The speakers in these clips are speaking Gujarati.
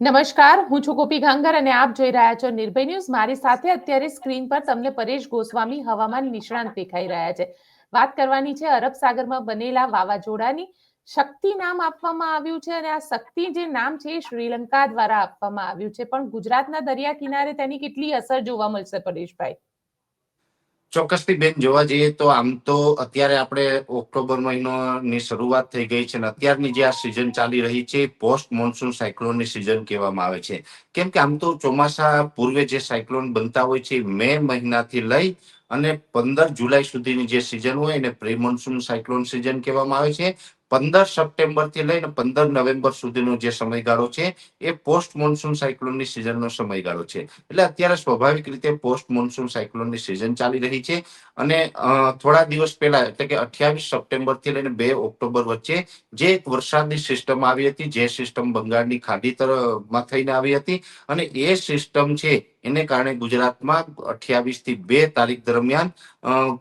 નમસ્કાર, હું છું ગોપી ગાંગર અને આપ જોઈ રહ્યા છો નિર્ભય ન્યૂઝ. મારી સાથે અત્યારે સ્ક્રીન પર તમને પરેશ ગોસ્વામી હવામાન નિષ્ણાંત દેખાઈ રહ્યા છે. વાત કરવાની છે અરબ સાગરમાં બનેલા વાવાઝોડાની. શક્તિ નામ આપવામાં આવ્યું છે અને આ શક્તિ જે નામ છે એ શ્રીલંકા દ્વારા આપવામાં આવ્યું છે, પણ ગુજરાતના દરિયા કિનારે તેની કેટલી અસર જોવા મળશે પરેશભાઈ? ચોક્કસથી બેન, જોવા જઈએ તો આમ તો અત્યારે આપણે ઓક્ટોબર મહિનાની શરૂઆત થઈ ગઈ છે અને અત્યારની જે આ સિઝન ચાલી રહી છે પોસ્ટ મોન્સૂન સાયક્લોનની સિઝન કહેવામાં આવે છે. કેમ કે આમ તો ચોમાસા પૂર્વે જે સાયક્લોન બનતા હોય છે મે મહિનાથી લઈ અને 15 જુલાઈ સુધીની જે સિઝન હોય એને પ્રી મોન્સૂન સાયક્લોન સિઝન કહેવામાં આવે છે. 15 સપ્ટેમ્બર થી લઈને 15 નવેમ્બર સુધીનો જે સમયગાળો છે એ પોસ્ટ મોન્સૂન સાયક્લોનની સિઝનનો સમયગાળો છે. એટલે અત્યારે સ્વાભાવિક રીતે પોસ્ટ મોન્સૂન સાયક્લોનની સિઝન ચાલી રહી છે અને થોડા દિવસ પહેલા એટલે કે 28 સપ્ટેમ્બર થી લઈને 2 ઓક્ટોબર વચ્ચે જે એક વરસાદની સિસ્ટમ આવી હતી, જે સિસ્ટમ બંગાળની ખાડી તરફમાં થઈને આવી હતી અને એ સિસ્ટમ છે એને કારણે ગુજરાતમાં 28 થી 2 તારીખ દરમિયાન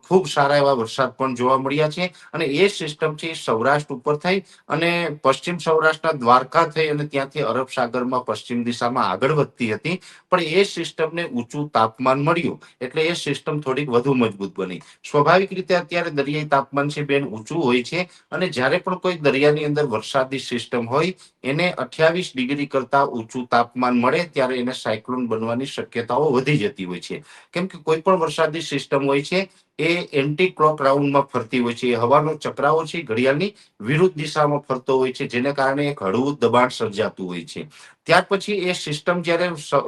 ખૂબ સારા એવા વરસાદ પણ જોવા મળ્યા છે અને એ સિસ્ટમ છે સૌરાષ્ટ્ર ઉપર થઈ અને પશ્ચિમ સૌરાષ્ટ્રના દ્વારકા થઈ અને ત્યાંથી અરબ સાગરમાં પશ્ચિમ દિશામાં આગળ વધતી હતી. પણ એ સિસ્ટમને ઊંચું તાપમાન મળ્યું એટલે એ સિસ્ટમ થોડીક વધુ મજબૂત બની. સ્વાભાવિક રીતે અત્યારે દરિયાઈ તાપમાન છે બેન ઊંચું હોય છે અને જ્યારે પણ કોઈ દરિયાની અંદર વરસાદી સિસ્ટમ હોય એને 28 ડિગ્રી કરતા ઊંચું તાપમાન મળે ત્યારે એને સાયક્લોન બનવાની શક્યતાઓ વધી જતી હોય છે. કેમ કે કોઈ પણ વરસાદી સિસ્ટમ હોય છે એ એન્ટી ક્લોક રાઉન્ડમાં ફરતી હોય છે. એ હવાનો ચક્રાવો છે ઘડિયાળની વિરુદ્ધ દિશામાં ફરતો હોય છે, જેને કારણે એક હળવું દબાણ સર્જાતું હોય છે. ત્યાર પછી એ સિસ્ટમ જ્યારે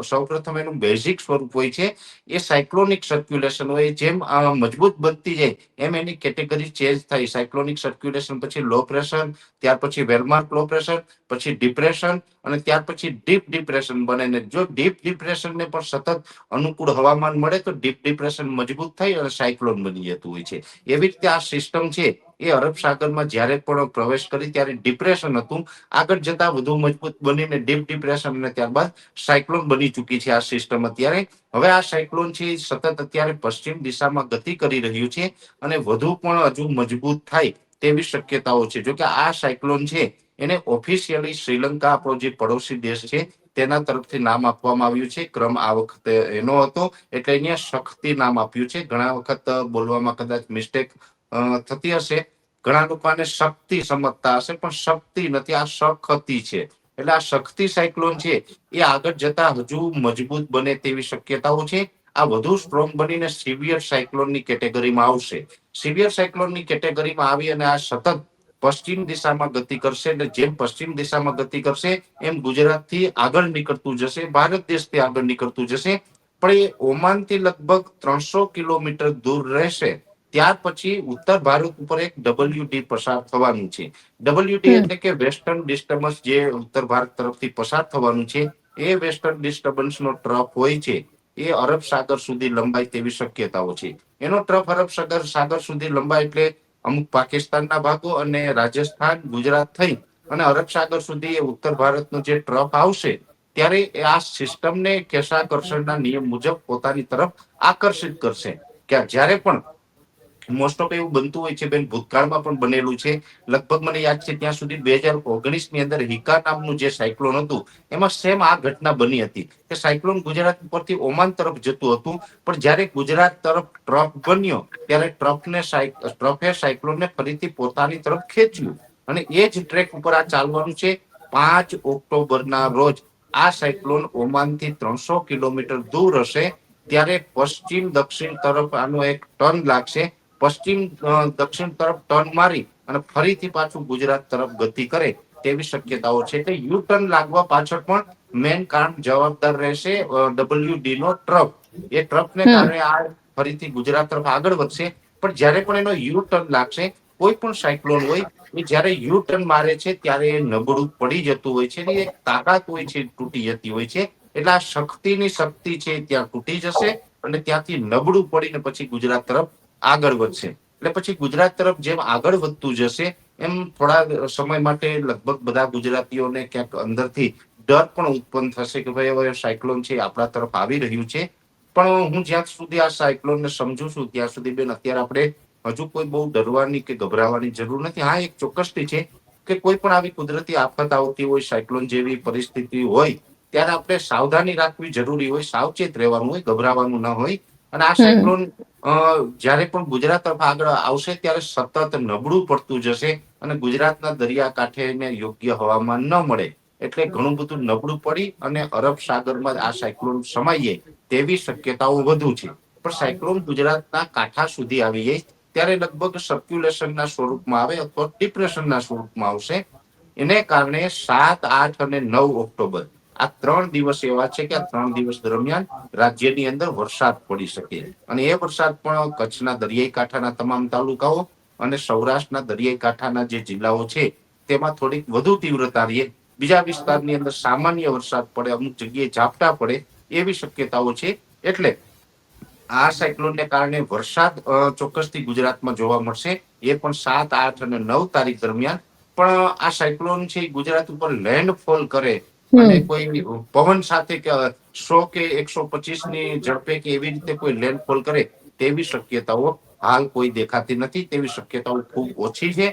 સૌપ્રથમ એનું બેઝિક સ્વરૂપ હોય છે એ સાયક્લોનિક સર્ક્યુલેશન હોય. જેમ મજબૂત બનતી જાય એમ એની કેટેગરી ચેન્જ થાય. સાયક્લોનિક સર્ક્યુલેશન પછી લો પ્રેશર, ત્યાર પછી વેલમાર્ક લો પ્રેશર, પછી ડિપ્રેશન અને ત્યાર પછી ડીપ ડિપ્રેશન બને ને જો ડીપ ડિપ્રેશનને પણ સતત અનુકૂળ હવામાન મળે તો ડીપ ડિપ્રેશન મજબૂત થઈ અને સાયક્લોન બની જતું હોય છે. એવી રીતે આ સિસ્ટમ છે એ અરબ સાગરમાં જ્યારે પણ પ્રવેશ કરી ત્યારે ડિપ્રેશન હતું, આગળ જતા વધુ મજબૂત બનીને ડીપ ડિપ્રેશન અને ત્યારબાદ સાયક્લોન બની ચૂકી છે આ સિસ્ટમ. અત્યારે હવે આ સાયક્લોન છે સતત અત્યારે પશ્ચિમ દિશામાં ગતિ કરી રહ્યું છે અને વધુ પણ હજુ મજબૂત થાય તેવી શક્યતાઓ છે. જોકે આ સાયક્લોન છે એને ઓફિશિયલી શ્રીલંકા આપણો જે પડોશી દેશ છે તેના તરફથી નામ આપવામાં આવ્યું છે. ક્રમ આ વખતે એનો હતો એટલે અહીંયા શક્તિ નામ આપ્યું છે. ઘણા વખત બોલવામાં કદાચ મિસ્ટેક થતી હશે, ઘણા લોકો આને શક્તિ સમજતા હશે, પણ શક્તિ નથી, આ શક્તિ છે. એટલે આ શક્તિ સાયક્લોન છે એ આગળ જતા હજુ મજબૂત બને તેવી શક્યતાઓ છે. આ વધુ સ્ટ્રોંગ બનીને સિવિયર સાયક્લોનની કેટેગરીમાં આવશે. સિવિયર સાયક્લોનની કેટેગરીમાં આવી અને આ સતત પશ્ચિમ દિશામાં ગતિ કરશે એટલે જેમ પશ્ચિમ દિશામાં ગતિ કરશે એમ ગુજરાતથી આગળ નીકળતું જશે, ભારત દેશથી આગળ નીકળતું જશે. પણ એ ઓમાનથી લગભગ 300 કિલોમીટર દૂર રહેશે. ત્યાર પછી ઉત્તર ભારત ઉપર એક WD પસાર થવાનું છે. WD એટલે કે વેસ્ટર્ન ડિસ્ટર્બન્સ જે ઉત્તર ભારત તરફથી પસાર થવાનું છે એ વેસ્ટર્ન ડિસ્ટર્બન્સનો ટ્રફ હોય છે એ અરબ સાગર સુધી લંબાય તેવી શક્યતાઓ છે. એનો ટ્રફ અરબ સાગર સુધી લંબાય એટલે અમુક પાકિસ્તાનના ભાગો અને રાજસ્થાન, ગુજરાત થઈ અને અરબ સાગર સુધી એ ઉત્તર ભારતનો જે ટ્રફ આવશે ત્યારે આ સિસ્ટમને કેશાકર્ષણના નિયમ મુજબ પોતાની તરફ આકર્ષિત કરશે. કે જ્યારે પણ મોસ્ટ ઓફ એવું બનતું હોય છે બેન, ભૂતકાળમાં પણ બનેલું છે. લગભગ મને યાદ છે ત્યાં સુધી 2019 ની અંદર હિકા નામનું જે સાયક્લોન હતું એમાં સેમ આ ઘટના બની હતી કે સાયક્લોન ગુજરાત ઉપરથી ઓમાન તરફ જતું હતું, પણ જ્યારે ગુજરાત તરફ ટ્રફ બન્યો ત્યારે ટ્રફે સાયક્લોનને ફરીથી પોતાની તરફ ખેંચ્યું અને એ જ ટ્રેક ઉપર આ ચાલવાનું છે. 5 ઓક્ટોબરના રોજ આ સાયક્લોન ઓમાનથી 300 કિલોમીટર દૂર હશે ત્યારે પશ્ચિમ દક્ષિણ તરફ આનો એક ટર્ન લાગશે. પશ્ચિમ દક્ષિણ તરફ ટર્ન મારી અને ફરીથી પાછું ગુજરાત તરફ ગતિ કરે તેવી શક્યતાઓ છે. એટલે યુ ટર્ન લાગવા પાછળ પણ મેન કારણ જવાબદાર રહેશે WD નો ટ્રફ. એ ટ્રફને કારણે આ ફરીથી ગુજરાત તરફ આગળ વધશે. પણ જ્યારે પણ એનો યુ ટર્ન લાગશે, કોઈ પણ સાયક્લોન હોય એ જ્યારે યુ ટર્ન મારે છે ત્યારે એ નબળું પડી જતું હોય છે. એની એક તાકાત હોય છે તૂટી જતી હોય છે. એટલે આ શક્તિની શક્તિ છે ત્યાં તૂટી જશે અને ત્યાંથી નબળું પડીને પછી ગુજરાત તરફ આગળ વધશે. એટલે પછી ગુજરાત તરફ જેમ આગળ વધતું જશે એમ થોડા સમય માટે લગભગ બધા ગુજરાતીઓને ક્યાંક અંદરથી ડર પણ ઉત્પન્ન થશે કે ભાઈ હવે સાયક્લોન છે આપણા તરફ આવી રહ્યું છે. પણ હું જ્યાં સુધી આ સાયક્લોનને સમજુ છું ત્યાં સુધી બેન અત્યારે આપણે હજુ કોઈ બહુ ડરવાની કે ગભરાવાની જરૂર નથી. હા, એક ચોક્કસથી છે કે કોઈ પણ આવી કુદરતી આફત આવતી હોય, સાયક્લોન જેવી પરિસ્થિતિ હોય ત્યારે આપણે સાવધાની રાખવી જરૂરી હોય, સાવચેત રહેવાનું હોય, ગભરાવાનું ન હોય. અને આ હમ સાયક્લોન જ્યારે પણ ગુજરાત તરફ આગળ આવશે ત્યારે સતત નબળું પડતું જશે અને ગુજરાતના દરિયાકાંઠે એને યોગ્ય હવામાન ન મળે એટલે ઘણું બધું નબળું પડી અને અરબ સાગરમાં આ સાયક્લોન સમાઈએ તેવી શક્યતાઓ વધુ છે. પણ સાયક્લોન ગુજરાતના કાંઠા સુધી આવી જાય ત્યારે લગભગ સર્ક્યુલેશનના સ્વરૂપમાં આવે અથવા ડિપ્રેશનના સ્વરૂપમાં આવશે. એને કારણે 7, 8 અને 9 ઓક્ટોબર આ 3 દિવસ એવા છે કે આ 3 દિવસ દરમિયાન રાજ્યની અંદર વરસાદ પડી શકે અને એ વરસાદ પણ કચ્છના દરિયાઈ કાંઠાના તમામ તાલુકાઓ અને સૌરાષ્ટ્રના દરિયાઈ કાંઠાના જે જિલ્લાઓ છે તેમાં થોડીક વધુ તીવ્રતા રહે. બીજા વિસ્તારની અંદર સામાન્ય વરસાદ પડે, અમુક જગ્યાએ ઝાપટા પડે એવી શક્યતાઓ છે. એટલે આ સાયક્લોનને કારણે વરસાદ ચોક્કસથી ગુજરાતમાં જોવા મળશે. એ પણ 7, 8 અને 9 તારીખ દરમિયાન. પણ આ સાયક્લોન છે ગુજરાત ઉપર લેન્ડફોલ કરે અને કોઈ પવન સાથે કે 100 કે 125 ની ઝડપે કે એવી રીતે કોઈ લેન્ડફોલ કરે તેવી શક્યતાઓ હાલ કોઈ દેખાતી નથી. તેવી શક્યતાઓ ખૂબ ઓછી છે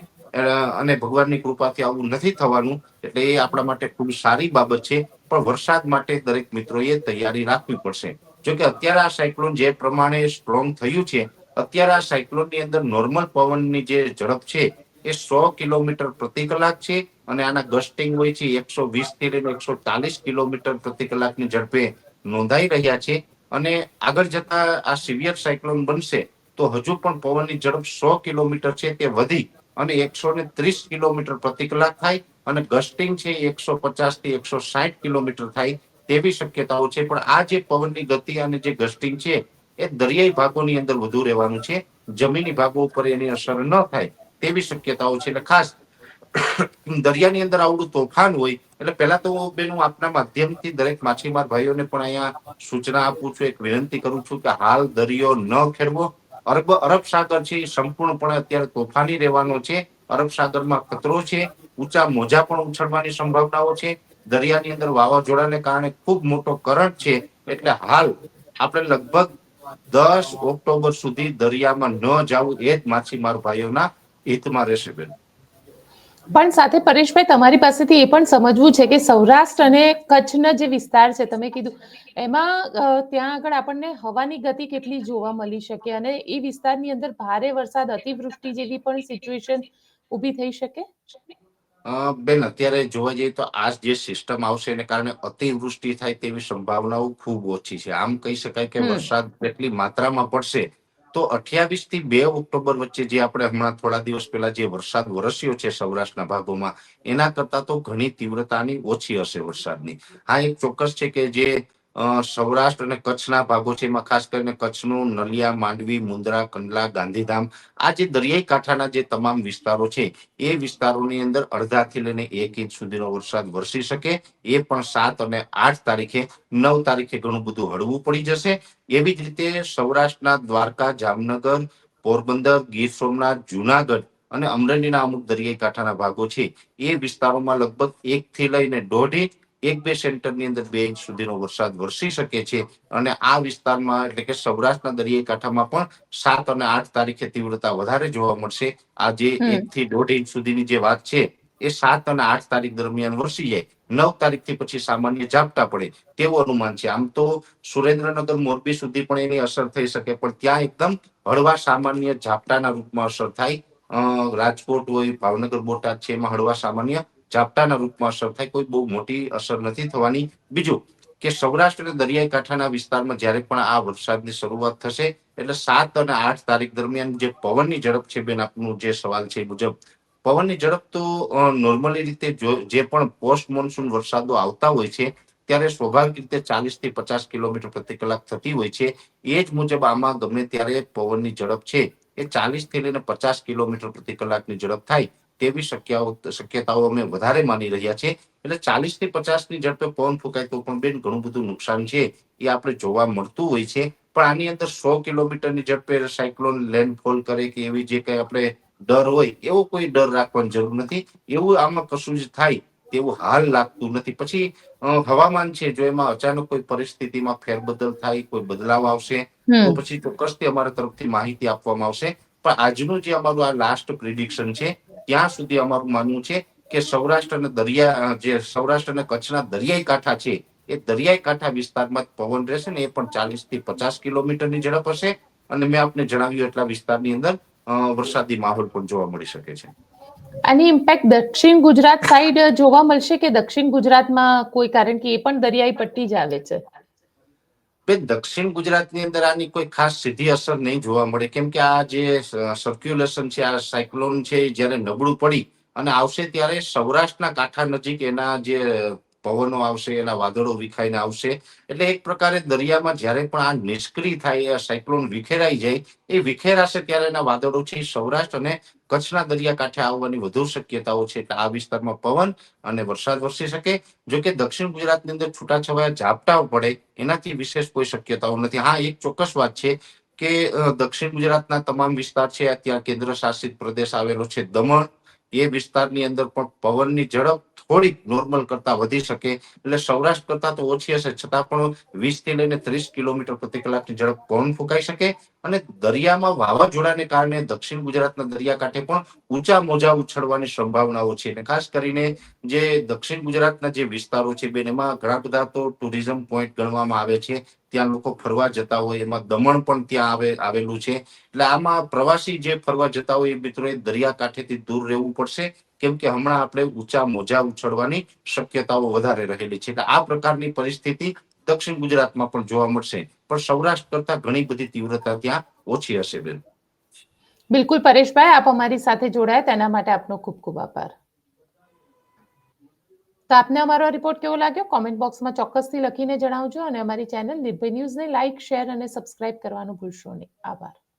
અને ભગવાનની કૃપાથી આવું નથી થવાનું એટલે એ આપણા માટે ખૂબ સારી બાબત છે. પણ વરસાદ માટે દરેક મિત્રોએ તૈયારી રાખવી પડશે. જોકે અત્યારે આ સાયક્લોન જે પ્રમાણે સ્ટ્રોંગ થયું છે, અત્યારે આ સાયક્લોનની અંદર નોર્મલ પવનની જે ઝડપ છે એ 100 કિલોમીટર પ્રતિ કલાક છે અને આના ગસ્ટિંગ હોય છે 120 થી લઈને 140 કિલોમીટર પ્રતિ કલાકની ઝડપે નોંધાઈ રહ્યા છે. અને આગળ જતા આ સિવિયર સાયક્લોન બનશે તો હજુ પણ પવનની ઝડપ 100 કિલોમીટર છે તે વધી અને 130 કિલોમીટર પ્રતિ કલાક થાય અને ગસ્ટિંગ છે 150 થી 160 કિલોમીટર થાય તેવી શક્યતાઓ છે. પણ આ જે પવનની ગતિ અને જે ગસ્ટિંગ છે એ દરિયાઈ ભાગોની અંદર વધુ રહેવાનું છે. જમીની ભાગો ઉપર એની અસર ન થાય તેવી શક્યતાઓ છે. એટલે ખાસ દરિયાની અંદર આવડું તોફાન હોય એટલે પહેલા તો બેન હું આપના માધ્યમથી દરેક માછીમાર ભાઈઓને પણ અહીંયા સૂચના આપું છું, એક વિનંતી કરું છું કે હાલ દરિયો ન ખેડવો. અરબ સાગર છે એ સંપૂર્ણપણે અત્યારે તોફાની રહેવાનો છે. અરબ સાગરમાં ખતરો છે, ઊંચા મોજા પણ ઉછળવાની સંભાવનાઓ છે. દરિયાની અંદર વાવાઝોડાને કારણે ખૂબ મોટો કરંટ છે. એટલે હાલ આપણે લગભગ 10 ઓક્ટોબર સુધી દરિયામાં ન જવું એ જ માછીમાર ભાઈઓના હિતમાં રહેશે બેન. પણ સાથે પરેશભાઈ તમારી પાસેથી એ પણ સમજવું છે કે સૌરાષ્ટ્ર અને કચ્છના જે વિસ્તાર છે તમે કીધું એમાં ત્યાં આગળ આપણને હવાની ગતિ કેટલી જોવા મળી શકે અને એ વિસ્તારની અંદર ભારે વરસાદ, અતિવૃષ્ટિ જેવી પણ સિચ્યુએશન ઊભી થઈ શકે? બેન અત્યારે જોવા જઈએ તો આ જે સિસ્ટમ આવશે એને કારણે અતિવૃષ્ટિ થાય તેવી સંભાવનાઓ ખૂબ ઓછી છે. આમ કહી શકાય કે વરસાદ જેટલી માત્રામાં પડશે તો 28 થી 2 ઓક્ટોબર વચ્ચે જે આપણે હમણાં થોડા દિવસ પહેલા જે વરસાદ વરસ્યો છે સૌરાષ્ટ્રના ભાગોમાં એના કરતા તો ઘણી તીવ્રતાની ઓછી હશે વરસાદની. હા, એક ચોક્કસ છે કે જે સૌરાષ્ટ્ર અને કચ્છના ભાગો છે એમાં ખાસ કરીને કચ્છનું નલિયા, માંડવી, મુન્દ્રા, કંડલા, ગાંધીધામ આ જે દરિયાઈ કાંઠાના જે તમામ વિસ્તારો છે એ વિસ્તારોની અંદર અડધાથી લઈને 1 ઇંચ સુધીનો વરસાદ વરસી શકે. એ પણ 7 અને 8 તારીખે. 9 તારીખે ઘણું બધું હળવું પડી જશે. એવી જ રીતે સૌરાષ્ટ્રના દ્વારકા, જામનગર, પોરબંદર, ગીર સોમનાથ, જુનાગઢ અને અમરેલીના અમુક દરિયાઈ કાંઠાના ભાગો છે એ વિસ્તારોમાં લગભગ 1 થી લઈને 1.5 ઇંચ, 1-2 સેન્ટીમીટર અંદર 2 ઇંચ સુધીનો વરસાદ વરસી શકે છે. અને આ વિસ્તારમાં એટલે કે સૌરાષ્ટ્રના દરિયાઈ કાંઠામાં પણ 7 અને 8 તારીખે તીવ્રતા વધારે જોવા મળશે. આ જે 1 થી 1.5 ઇંચ સુધીની જે વાત છે એ 7 અને 8 તારીખ દરમિયાન વરસી જાય. 9 તારીખથી પછી સામાન્ય ઝાપટા પડે તેવું અનુમાન છે. આમ તો સુરેન્દ્રનગર, મોરબી સુધી પણ એની અસર થઈ શકે પણ ત્યાં એકદમ હળવા સામાન્ય ઝાપટાના રૂપમાં અસર થાય. રાજકોટ હોય, ભાવનગર, બોટાદ છે એમાં હળવા સામાન્ય ઝાપટાના રૂપમાં અસર થાય. કોઈ બહુ મોટી અસર નથી થવાની. બીજું કે સૌરાષ્ટ્ર અને દરિયાઈ કાંઠાના વિસ્તારમાં જ્યારે પણ આ વરસાદની શરૂઆત થશે એટલે 7 અને 8 તારીખ દરમિયાન જે પવનની ઝડપ છે બેન, આપનું જે સવાલ છે એ મુજબ પવનની ઝડપ તો નોર્મલી રીતે જે પણ પોસ્ટ મોન્સૂન વરસાદો આવતા હોય છે ત્યારે સ્વાભાવિક રીતે 40 થી 50 કિલોમીટર પ્રતિ કલાક થતી હોય છે. એ જ મુજબ આમાં ગમે ત્યારે પવનની ઝડપ છે એ 40 થી લઈને 50 કિલોમીટર પ્રતિ કલાકની ઝડપ થાય તેવી શક્યતાઓ અમે વધારે માની રહ્યા છે. એટલે 40 થી 50 ની ઝડપે પવન ફૂંકાય તો પણ બેન ઘણું બધું નુકસાન છે એ આપણે જોવા મળતું હોય છે. પણ આની અંદર 100 કિલોમીટરની ઝડપે સાયક્લોન લેન્ડફોલ કરે કે એવી જે કઈ આપણે ડર હોય એવો કોઈ ડર રાખવાની જરૂર નથી. એવું આમાં કશું જ થાય તેવું હાલ લાગતું નથી. પછી હવામાન છે જો એમાં અચાનક કોઈ પરિસ્થિતિમાં ફેરબદલ થાય, કોઈ બદલાવ આવશે તો પછી ચોક્કસથી અમારા તરફથી માહિતી આપવામાં આવશે. પણ આજનું જે અમારું આ લાસ્ટ પ્રિડિક્શન છે ત્યાં સુધી અમારું માનવું છે કે સૌરાષ્ટ્ર અને કચ્છના દરિયાઈ કાંઠા છે એ દરિયાઈ કાંઠા વિસ્તારમાં પવન રહેશે ને એ પણ 40 થી 50 કિલોમીટરની ઝડપ હશે. અને મેં આપને જણાવ્યું એટલા વિસ્તારની અંદર વરસાદી માહોલ પણ જોવા મળી શકે છે. આની ઇમ્પેક્ટ દક્ષિણ ગુજરાત સાઈડ જોવા મળશે કે દક્ષિણ ગુજરાતમાં કોઈ, કારણ કે એ પણ દરિયાઈ પટ્ટી જ આવે છે? દક્ષિણ ગુજરાતની અંદર આની કોઈ ખાસ સીધી અસર નહીં જોવા મળે, કેમ કે આ જે સર્ક્યુલેશન છે, આ સાયક્લોન છે, જ્યારે નબળું પડી અને આવશે ત્યારે સૌરાષ્ટ્રના કાંઠા નજીક એના જે પવનો આવશે, એના વાદળો વિખાઈને આવશે. એટલે એક પ્રકારે દરિયામાં જ્યારે પણ આ નિષ્ક્રિય થાય, સાયક્લોન વિખેરાઈ જાય, એ વિખેરાશે ત્યારે એના વાદળો છે સૌરાષ્ટ્ર અને કચ્છના દરિયાકાંઠે આવવાની વધુ શક્યતાઓ છે. એટલે આ વિસ્તારમાં પવન અને વરસાદ વરસી શકે. જો કે દક્ષિણ ગુજરાતની અંદર છૂટાછવાયા ઝાપટાઓ પડે એનાથી વિશેષ કોઈ શક્યતાઓ નથી. હા, એક ચોક્કસ વાત છે કે દક્ષિણ ગુજરાતના તમામ વિસ્તાર છે, ત્યાં કેન્દ્ર શાસિત પ્રદેશ આવેલો છે દમણ, એ વિસ્તારની અંદર પણ પવનની ઝડપ થોડીક નોર્મલ કરતા વધી શકે. એટલે સૌરાષ્ટ્ર કરતા તો ઓછી હશે, છતાં પણ 20 થી લઈને 30 કિલોમીટર પ્રતિ કલાકની ઝડપ પવન ફૂંકાઈ શકે. અને દરિયામાં વાવાઝોડાને કારણે દક્ષિણ ગુજરાતના દરિયાકાંઠે પણ ઊંચા મોજા ઉછળવાની સંભાવનાઓ છે. અને ખાસ કરીને જે દક્ષિણ ગુજરાતના જે વિસ્તારો છે બેન, એમાં ઘણા બધા તો ટુરિઝમ પોઈન્ટ ગણવામાં આવે છે. ત્યાં લોકો ફરવા જતા હોય, એમાં દમણ પણ ત્યાં આવેલું છે. એટલે આમાં પ્રવાસી જે ફરવા જતા હોય એ મિત્રોએ દરિયાકાંઠેથી દૂર રહેવું પડશે, કેમ કે હમણાં આપણે ઊંચા મોજા ઉછળવાની શક્યતાઓ વધારે રહેલી છે. એટલે આ પ્રકારની પરિસ્થિતિ દક્ષિણ ગુજરાતમાં પણ જોવા મળશે, પણ સૌરાષ્ટ્ર કરતા ઘણી બધી તીવ્રતા ત્યાં ઓછી હશે બેન. બિલકુલ પરેશભાઈ, આપ અમારી સાથે જોડાયા તેના માટે આપનો ખૂબ ખૂબ આભાર. તો આપને અમારો રિપોર્ટ કેવો લાગ્યો કોમેન્ટ બોક્સમાં ચોક્કસથી લખીને જણાવજો અને અમારી ચેનલ નિર્ભય ન્યૂઝને લાઇક, શેર અને સબસ્ક્રાઇબ કરવાનું ભૂલશો નહીં. આભાર.